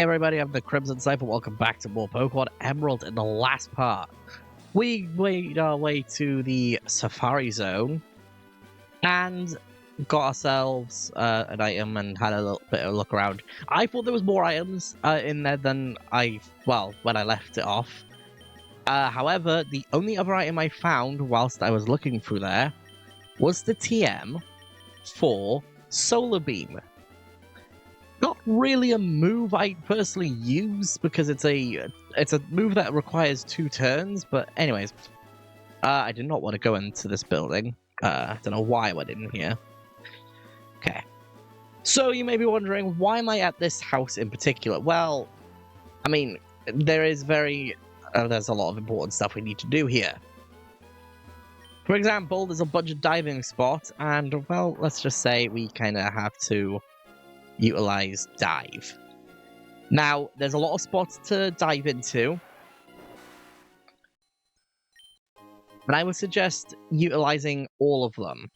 everybody, I'm the Crimson Cypher. Welcome back to more Pokemon Emerald. In the last part, we made our way to the Safari Zone and got ourselves an item and had a little bit of a look around. I thought there was more items in there than when I left it off. However, the only other item I found whilst I was looking through there was the TM for Solar Beam. Not really a move I personally use because it's a move that requires 2 turns. But anyways, I did not want to go into this building. I don't know why I went in here. Okay, so you may be wondering, why am I at this house in particular? Well, I mean, there's a lot of important stuff we need to do here. For example, there's a bunch of diving spots, and well, let's just say we kind of have to utilize dive. Now, there's a lot of spots to dive into, but I would suggest utilizing all of them.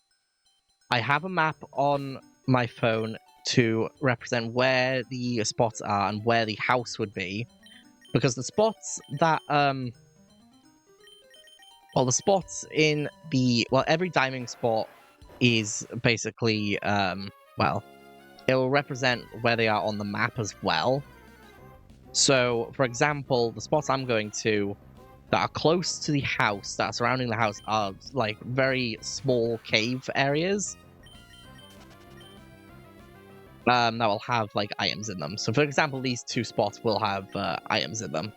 I have a map on my phone to represent where the spots are and where the house would be, because the spots that the spots in every diving spot is basically it will represent where they are on the map as well. So, for example, the spots I'm going to that are close to the house, that are surrounding the house, are like very small cave areas that will have like items in them. So, for example, these 2 spots will have items in them.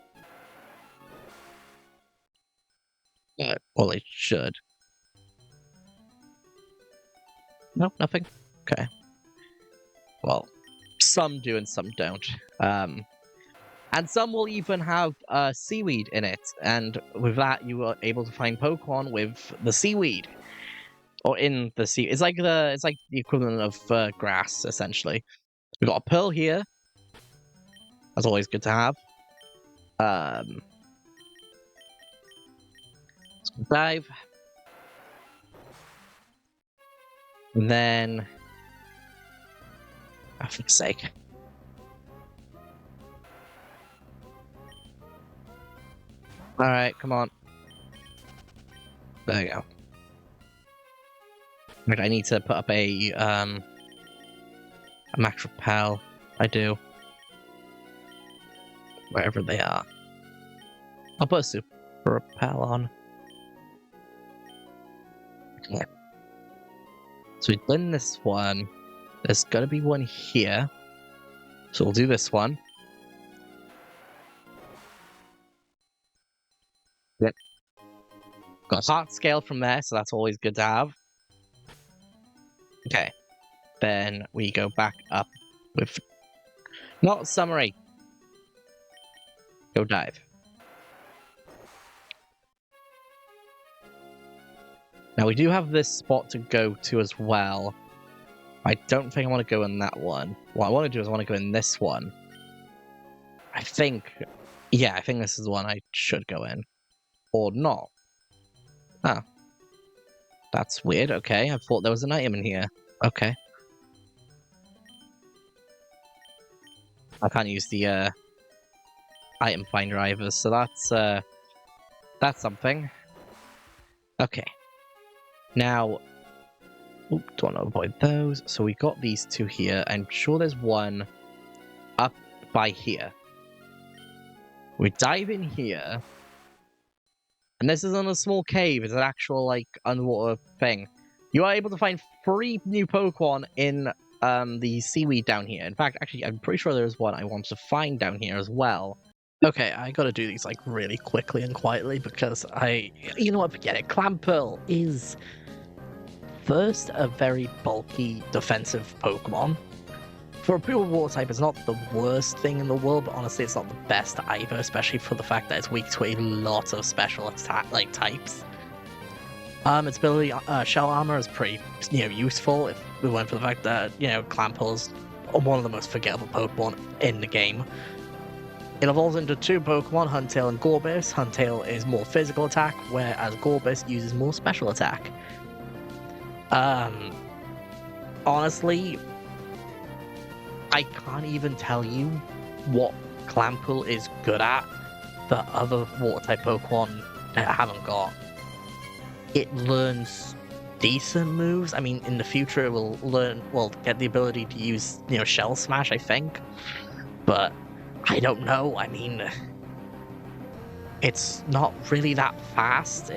Well, they should. No, nothing. Okay. Well, some do and some don't. And some will even have seaweed in it, and with that you are able to find Pokemon with the seaweed, or in the sea. It's like the equivalent of grass, essentially. We got a pearl here. That's always good to have. Let's go dive, and then, oh, for fuck's sake. Alright, come on. There you go. Right, I need to put up a max repel. I do. Wherever they are. I'll put a super repel on. Okay. So we done this one. There's gotta be one here. So we'll do this one. Yep. Got a heart scale from there, so that's always good to have. Okay. Then we go back up with... Not summary. Go dive. Now we do have this spot to go to as well. I don't think I want to go in that one. What I want to do is I want to go in this one. I think this is the one I should go in. Or not. Ah. That's weird. Okay, I thought there was an item in here. Okay. I can't use the item finder either, so that's something. Okay. Now, don't want to avoid those. So we got these 2 here. I'm sure there's one up by here. We dive in here. And this isn't a small cave, it's an actual, like, underwater thing. You are able to find 3 new Pokemon in the seaweed down here. In fact, actually, I'm pretty sure there's one I want to find down here as well. Okay, I gotta do these, like, really quickly and quietly because you know what, forget it. Clamperl is, first, a very bulky defensive Pokemon. For a pure water type, it's not the worst thing in the world, but honestly, it's not the best either, especially for the fact that it's weak to a lot of special attack types. Its ability, Shell Armor, is pretty, useful if we went for the fact that, Clamperl's one of the most forgettable Pokemon in the game. It evolves into 2 Pokemon, Huntail and Gorbis. Huntail is more physical attack, whereas Gorbis uses more special attack. Honestly, I can't even tell you what Clampool is good at that other water-type Pokemon haven't got. It learns decent moves. I mean, in the future, it will get the ability to use, Shell Smash, I think. But I don't know. I mean, it's not really that fast.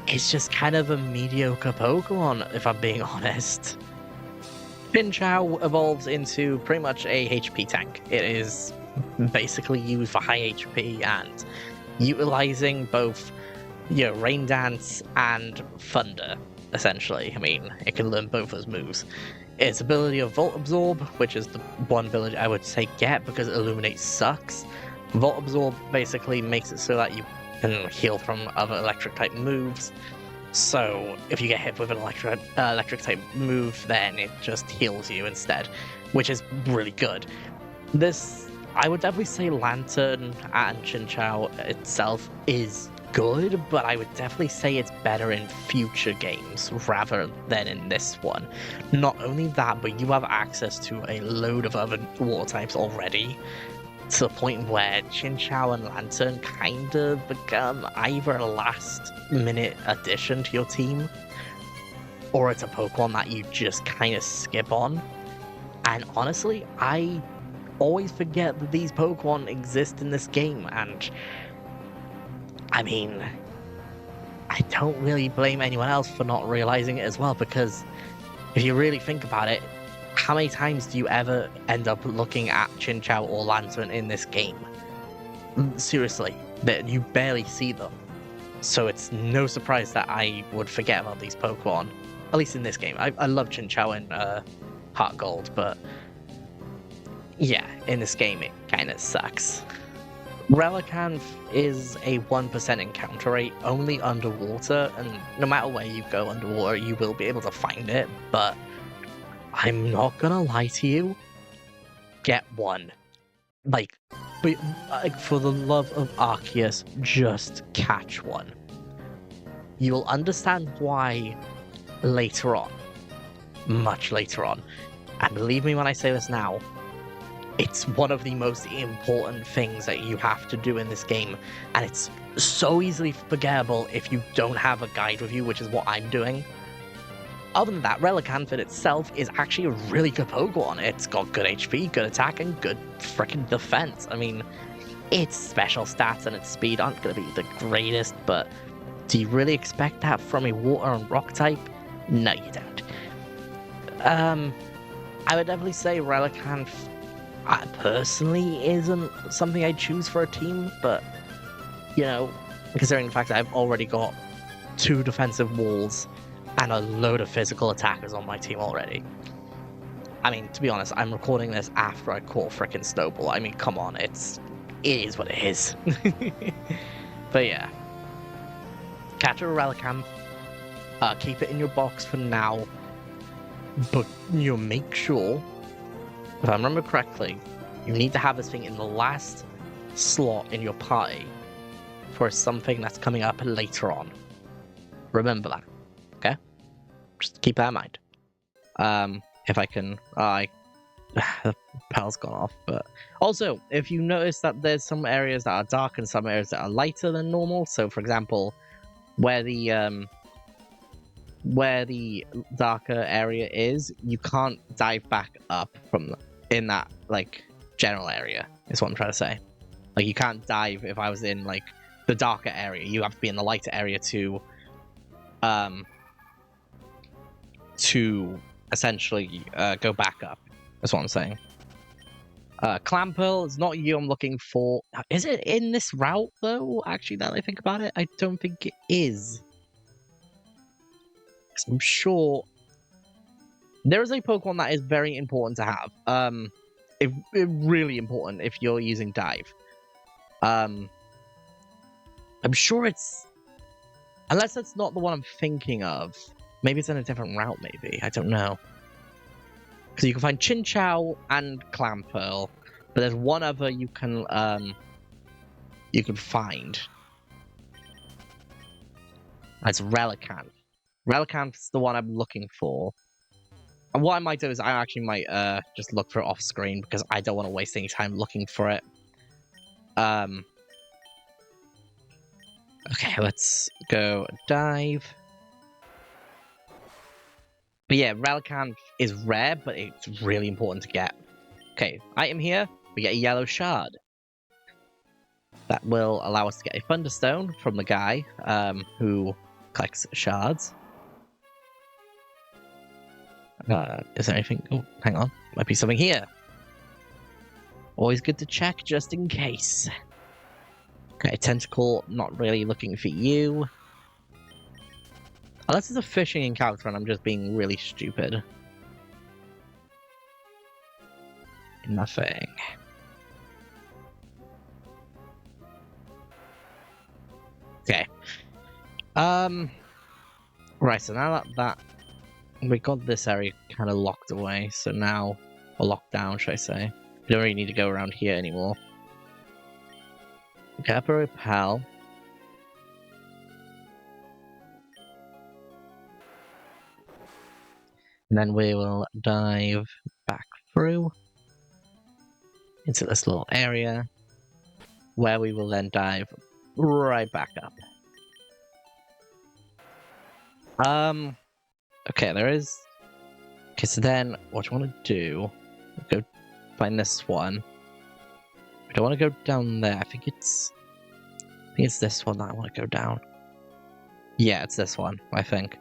It's just kind of a mediocre Pokemon, if I'm being honest. Chinchou evolves into pretty much a HP tank. It is basically used for high HP and utilizing both, Rain Dance and Thunder, essentially. I mean, it can learn both those moves. Its ability of Volt Absorb, which is the one ability I would say get because Illuminate sucks. Volt Absorb basically makes it so that you can heal from other electric type moves. So if you get hit with an electric type move, then it just heals you instead, which is really good. I would definitely say Lantern and Chinchou itself is good, but I would definitely say it's better in future games rather than in this one. Not only that, but you have access to a load of other water types already, to the point where Chinchou and Lantern kind of become either a last-minute addition to your team, or it's a Pokemon that you just kind of skip on. And honestly, I always forget that these Pokemon exist in this game, and I mean, I don't really blame anyone else for not realizing it as well, because if you really think about it, how many times do you ever end up looking at Chinchou or Lantern in this game? Seriously, you barely see them. So it's no surprise that I would forget about these Pokemon, at least in this game. I love Chinchou and Heart Gold, but yeah, in this game it kind of sucks. Relicanth is a 1% encounter rate, only underwater, and no matter where you go underwater, you will be able to find it, but I'm not gonna lie to you, get one. Like, for the love of Arceus, just catch one. You will understand why later on. Much later on. And believe me when I say this now, it's one of the most important things that you have to do in this game, and it's so easily forgettable if you don't have a guide with you, which is what I'm doing. Other than that, Relicanth in itself is actually a really good Pokemon. It's got good HP, good attack, and good freaking defense. I mean, its special stats and its speed aren't going to be the greatest, but do you really expect that from a water and rock type? No, you don't. I would definitely say Relicanth personally isn't something I'd choose for a team, but, considering the fact that I've already got 2 defensive walls and a load of physical attackers on my team already. I mean, to be honest, I'm recording this after I caught frickin' Snowball. I mean, come on, it is what it is. But yeah. Catch a Relicanth. Keep it in your box for now. But, make sure, if I remember correctly, you need to have this thing in the last slot in your party for something that's coming up later on. Remember that. Okay? Just keep that in mind. If I can... the bell's gone off, but... Also, if you notice that there's some areas that are dark and some areas that are lighter than normal, so for example, where the darker area is, you can't dive back up from in that, general area, is what I'm trying to say. Like, you can't dive if I was in, the darker area. You have to be in the lighter area to essentially go back up. That's what I'm saying. Clamperl is not you I'm looking for. Is it in this route, though? Actually, now that I think about it, I don't think it is. I'm sure there is a Pokemon that is very important to have. It really important if you're using Dive. I'm sure it's... Unless it's not the one I'm thinking of. Maybe it's in a different route, maybe. I don't know. Because you can find Chinchou and Clamperl, but there's one other you can find. That's Relicanth. Relicanth's the one I'm looking for. And what I might do is I actually might just look for it off screen because I don't want to waste any time looking for it. Okay, let's go dive. But yeah, Relicanth is rare, but it's really important to get. Okay, item here, we get a yellow shard. That will allow us to get a Thunderstone from the guy who collects shards. Is there anything? Oh, hang on. Might be something here. Always good to check just in case. Okay, Tentacle, not really looking for you. Unless it's a fishing encounter and I'm just being really stupid. Nothing. Okay. Right, so now that we got this area kind of locked away, so now, or locked down, should I say. We don't really need to go around here anymore. Okay, up a repel. And then we will dive back through into this little area, where we will then dive right back up. Okay, there is... Okay, so then, what do you want to do? Go find this one. I don't want to go down there. I think it's this one that I want to go down. Yeah, it's this one, I think.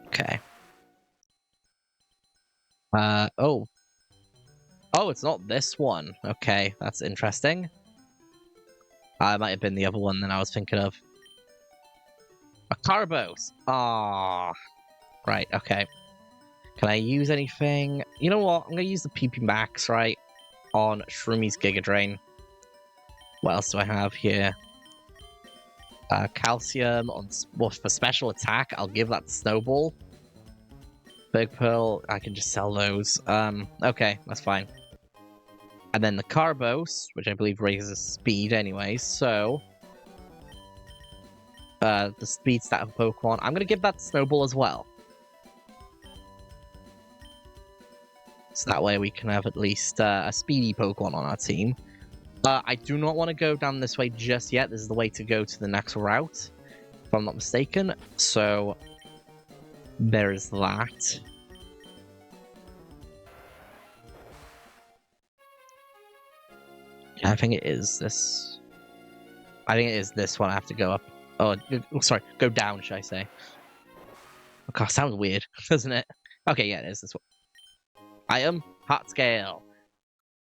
Okay. Oh. Oh, it's not this one. Okay, that's interesting. It might have been the other one that I was thinking of. A Carbos! Ah, right, okay. Can I use anything? You know what? I'm going to use the PP Max, right? On Shroomi's Giga Drain. What else do I have here? Calcium on for special attack. I'll give that to Snowball. Big Pearl, I can just sell those. Okay, that's fine. And then the Carbos, which I believe raises speed anyway, so... the speed stat of Pokemon, I'm going to give that to Snowball as well. So that way we can have at least a speedy Pokemon on our team. I do not want to go down this way just yet. This is the way to go to the next route, if I'm not mistaken. So, there is that. I think it is this. I think it is this one I have to go up. Oh, sorry, go down, should I say. Oh, God, sounds weird, doesn't it? Okay, yeah, it is this one. Item, Heart Scale.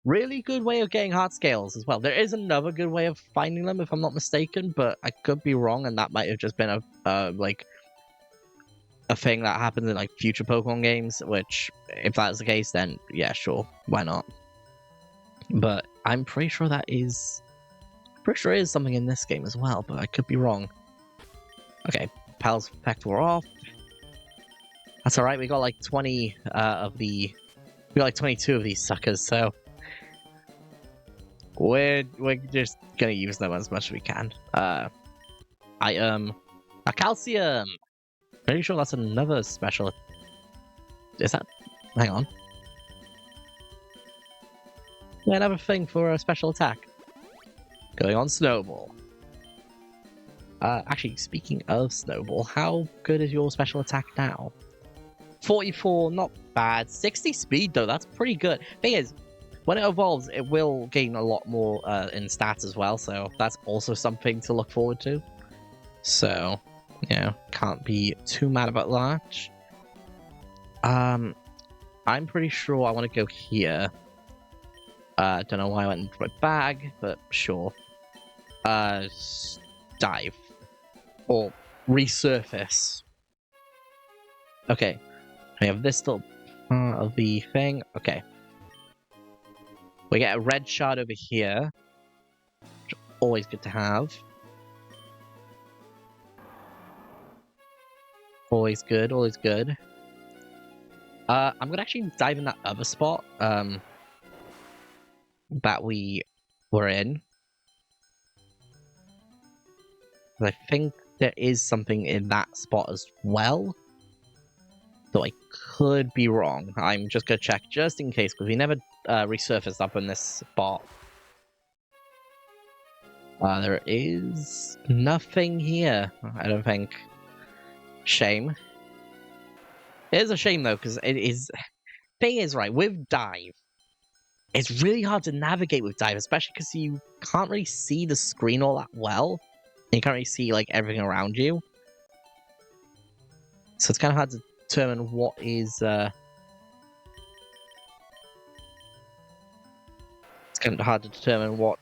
Really good way of getting heart scales as well. There is another good way of finding them, if I'm not mistaken, but I could be wrong, and that might have just been a thing that happens in like future Pokemon games. Which, if that's the case, then yeah, sure, why not? But I'm pretty sure there is something in this game as well, but I could be wrong. Okay, Pal's Pector off. That's all right. We got like 20 of the. We got like 22 of these suckers, so. We're just gonna use them as much as we can. Item, a calcium. Pretty sure that's another special. Is that? Hang on. Yeah, another thing for a special attack. Going on Snowball. Actually, speaking of Snowball, how good is your special attack now? 44, not bad. 60 speed though, that's pretty good. Thing is, when it evolves, it will gain a lot more in stats as well, so that's also something to look forward to. So, yeah, can't be too mad about that. I'm pretty sure I want to go here. Don't know why I went into my bag, but sure. Dive. Or resurface. Okay. We have this little part of the thing. Okay. We get a red shard over here. Which is always good to have. Always good, always good. I'm gonna actually dive in that other spot that we were in. I think there is something in that spot as well. Though I could be wrong. I'm just gonna check just in case, because we never resurfaced up in this spot. There is nothing here, I don't think. Shame. It is a shame, though, because it is... Thing is, right, with Dive, it's really hard to navigate with Dive, especially because you can't really see the screen all that well. You can't really see, like, everything around you. So it's kind of hard to determine what is... It's kind of hard to determine what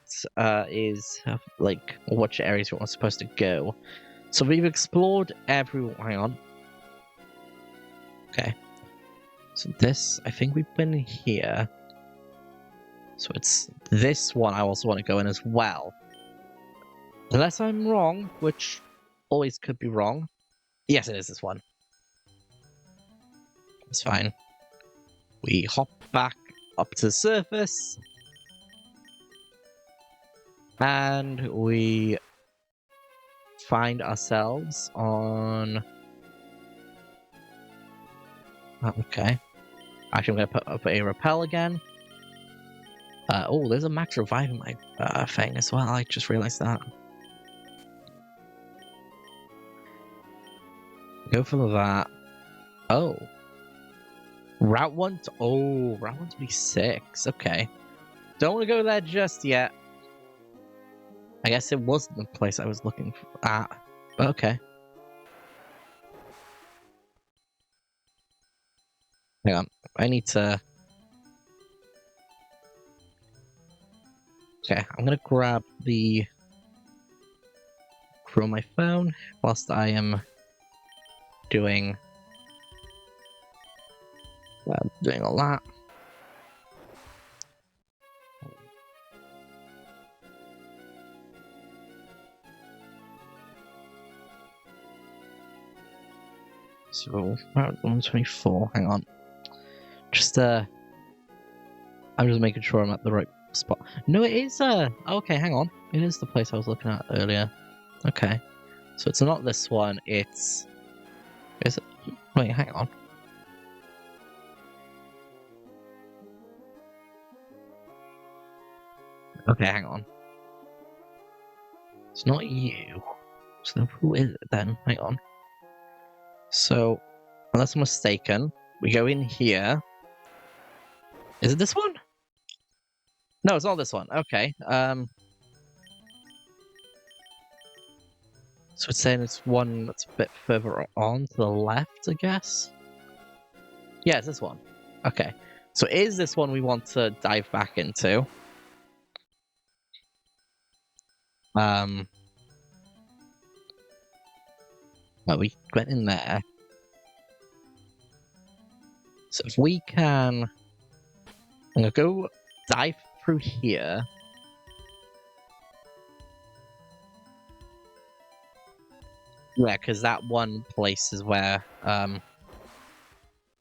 is, like, which areas we're supposed to go. So we've explored every... Hang on. Okay. So this, I think we've been here. So it's this one I also want to go in as well. Unless I'm wrong, which always could be wrong. Yes, it is this one. It's fine. We hop back up to the surface. And we find ourselves on... Okay. Actually, I'm going to put up a rappel again. Oh, there's a max revive in my thing as well. I just realized that. Go for that. Oh. Route 1 to... Oh, Route 126. Okay. Don't want to go there just yet. I guess it wasn't the place I was looking at. But okay. Hang on. I need to... Okay, I'm gonna grab the crew on my phone whilst I am doing all that. So, Route 124, hang on. Just, I'm just making sure I'm at the right spot. No, it is, okay, hang on. It is the place I was looking at earlier. Okay. So it's not this one, it's... Is it? Wait, hang on. Okay, hang on. It's not you. So who is it then? Hang on. So, unless I'm mistaken, we go in here. Is it this one? No, it's not this one. Okay. So it's saying it's one that's a bit further on to the left, I guess? Yeah, it's this one. Okay. So is this one we want to dive back into? Well, we went in there. So if we can... I'm gonna go dive through here. Yeah, because that one place is where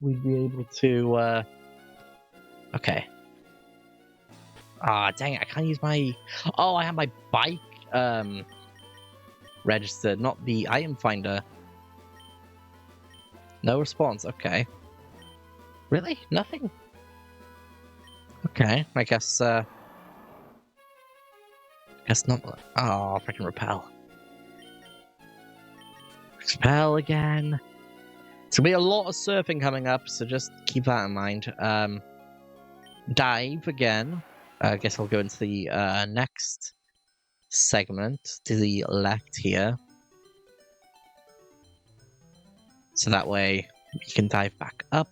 we'd be able to... Okay. Ah, dang it, I can't use my... Oh, I have my bike registered, not the item finder. No response, okay. Really? Nothing? Okay, I guess not. Oh, freaking repel. Repel again. It's gonna be a lot of surfing coming up, so just keep that in mind. Dive again. I guess I'll go into the next segment to the left here. So that way you can dive back up.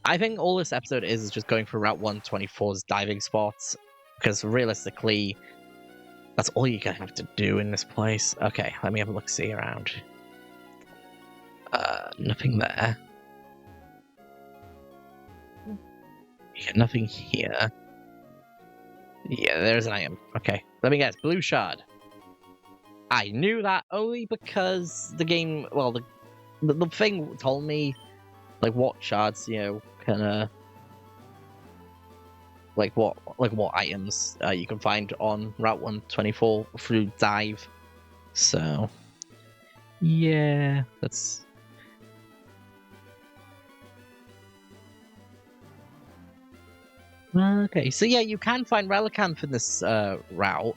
I think all this episode is just going for Route 124's diving spots, because realistically, that's all you're gonna have to do in this place. Okay, let me have a look-see around. Nothing there. Yeah, nothing here. Yeah, there's an item. Okay, let me guess. Blue shard. I knew that only because the game... Well, the thing told me, like, what shards, you know, kind of... Like what items you can find on Route 124 through dive. So... Yeah, that's... Okay, so yeah, you can find Relicanth in this route.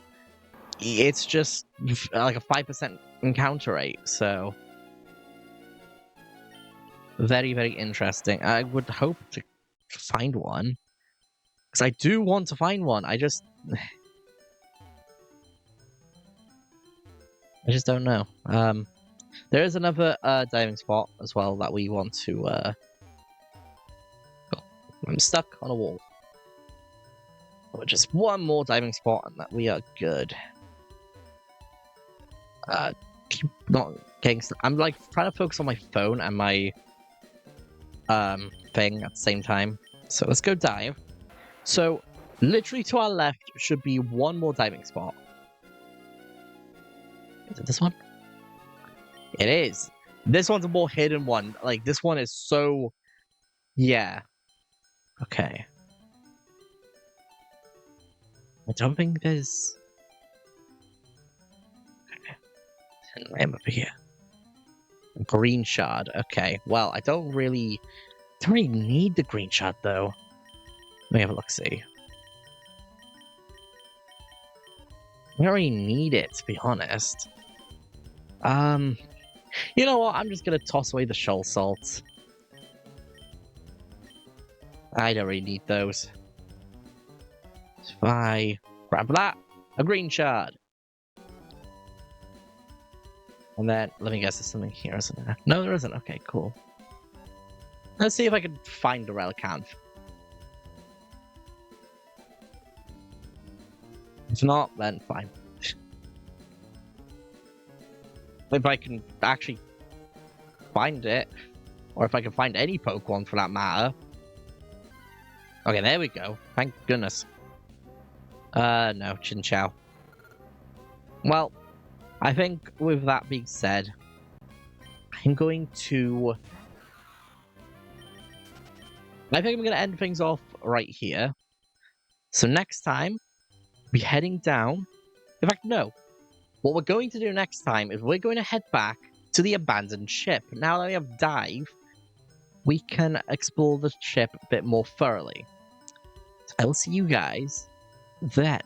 It's just like a 5% encounter rate, so very, very interesting. I would hope to find one. Because I do want to find one. I just don't know. There is another diving spot as well that we want to oh, I'm stuck on a wall. Just one more diving spot and that we are good. Keep not getting stuck. I'm like trying to focus on my phone and my thing at the same time. So let's go dive. So literally to our left should be one more diving spot. Is it this one? It is. This one's a more hidden one. Like this one is so yeah. Okay. I don't think there's I am over here. Green shard. Okay. Well, I don't really need the green shard though. Let me have a look. See. I don't really need it to be honest. You know what? I'm just gonna toss away the shoal salts. I don't really need those. If I grab that, a green shard. And then, let me guess, there's something here, isn't there? No, there isn't. Okay, cool. Let's see if I can find the Relicanth. If not, then fine. If I can actually find it, or if I can find any Pokemon for that matter. Okay, there we go. Thank goodness. No, Chinchou. Well, I think with that being said, I'm going to end things off right here. So next time, we'll be heading down. In fact, no. What we're going to do next time is we're going to head back to the abandoned ship. Now that we have dive, we can explore the ship a bit more thoroughly. So I will see you guys then.